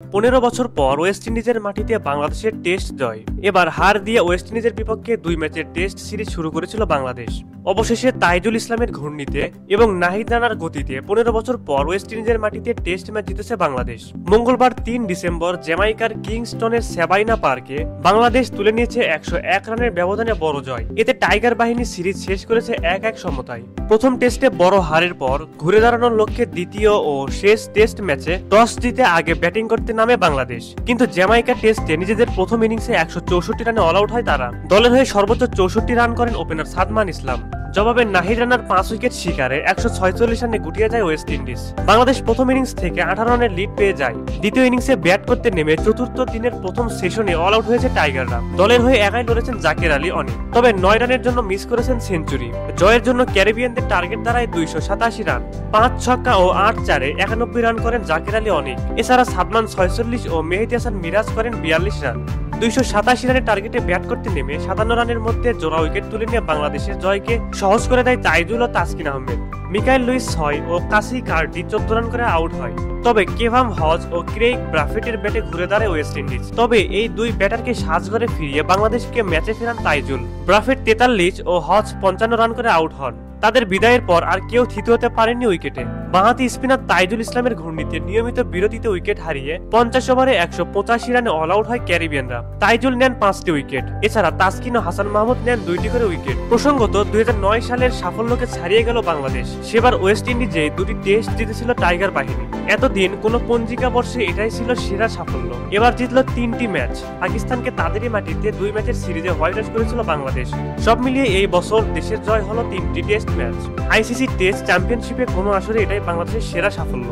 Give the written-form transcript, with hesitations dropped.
15 বছর পর ওয়েস্ট ইন্ডিজের মাটিতে বাংলাদেশের টেস্ট জয়। এবার হার দিয়ে ওয়েস্ট ইন্ডিজের বিপক্ষে 2 ম্যাচের টেস্ট সিরিজ শুরু করেছিল বাংলাদেশ। অবশেষে তাইজুল ইসলামের ঘূর্ণিতে এবং নাহিদ রানার গতিতে 15 বছর পর ওয়েস্ট ইন্ডিজের মাটিতে টেস্ট ম্যাচ জিতেছে বাংলাদেশ। মঙ্গলবার 3 ডিসেম্বর জ্যামাইকার কিংস্টনের সেবাইনা পার্কে বাংলাদেশ তুলে নিয়েছে 101 রানের ব্যবধানে বড় জয়। এতে টাইগার বাহিনী সিরিজ শেষ করেছে 1-1 সমতায়। প্রথম টেস্টে বড় হারের পর ঘুরে দাঁড়ানোর লক্ষ্যে দ্বিতীয় ও শেষ টেস্ট ম্যাচে টস জিতে আগে ব্যাটিং করতে নামে বাংলাদেশ। কিন্তু জ্যামাইকা টেস্টে নিজেদের প্রথম ইনিংসে 164 রানে অল আউট হয় তারা। দলের হয়ে সর্বোচ্চ 64 রান করেন ওপেনার সাদমান ইসলাম। জবাবে নাহিদ রানার 5 উইকেট শিকারে 146 রানে গুটিয়ে যায় ওয়েস্ট ইন্ডিজ। বাংলাদেশ প্রথম ইনিংস থেকে 18 রানের লিড পেয়ে যায়। দ্বিতীয় ইনিংসে ব্যাট করতে নেমে চতুর্থ দিনের প্রথম সেশনে অল আউট হয়েছে টাইগাররা। দলের হয়ে একাই লড়েছেন জাকের আলী অনেক, তবে 9 রানের জন্য মিস করেছেন সেঞ্চুরি। জয়ের জন্য ক্যারিবিয়ানদের টার্গেট দাঁড়ায় 287 রান। 5 ছক্কা ও 8 চারে 91 রান করেন জাকের আলী অনেক। এছাড়া সাদমান 46 ও মেহেদী হাসান মিরাজ করেন 42 রান। 287 রানের টার্গেটে ব্যাট করতে নেমে 57 রানের মধ্যে জোড়া উইকেট তুলে নিয়ে বাংলাদেশের জয়কে সহজ করে দেয় তাইজুল ও তাসকিন আহমেদ। মিকাইল লুইস 6 ও কাসি কার্ডি 14 রান করে আউট হয়। তবে কেভাম হজ ও ক্রেইগ ব্রাফেটের ব্যাটে ঘুরে দাঁড়ায় ওয়েস্ট ইন্ডিজ। তবে এই দুই ব্যাটারকে সাজঘরে ফিরিয়ে বাংলাদেশকে ম্যাচে ফেরান তাইজুল। ব্রাফেট 43 ও হজ 55 রান করে আউট হন। তাদের বিদায়ের পর আর কেউ থিত হতে পারেননি উইকেটে। বাঁহাতি স্পিনার তাইজুল ইসলামের ঘূর্ণিতে নিয়মিত বিরতিতে উইকেট হারিয়ে 50 ওভারে 185 রানে অল আউট হয় ক্যারিবিয়ানরা। তাইজুল নেন 5টি উইকেট। এছাড়া তাসকিন ও হাসান মাহমুদ নেন 2টি করে উইকেট। প্রসঙ্গত 2009 সালের সাফল্যকে ছাড়িয়ে গেল বাংলাদেশ। সেবার ওয়েস্ট ইন্ডিজে 2টি টেস্ট জিতেছিল টাইগার বাহিনী। এতদিন কোন পঞ্জিকা বর্ষে এটাই ছিল সেরা সাফল্য। এবার জিতল 3টি ম্যাচ। পাকিস্তানকে তাদেরই মাটিতে 2 ম্যাচের সিরিজে হোয়াইট ওয়াশ করেছিল বাংলাদেশ। সব মিলিয়ে এই বছর দেশের জয় হলো 3টি টেস্ট ম্যাচ। আইসিসি টেস্ট চ্যাম্পিয়নশিপে কোনো আসরে এটাই বাংলাদেশের সেরা সাফল্য।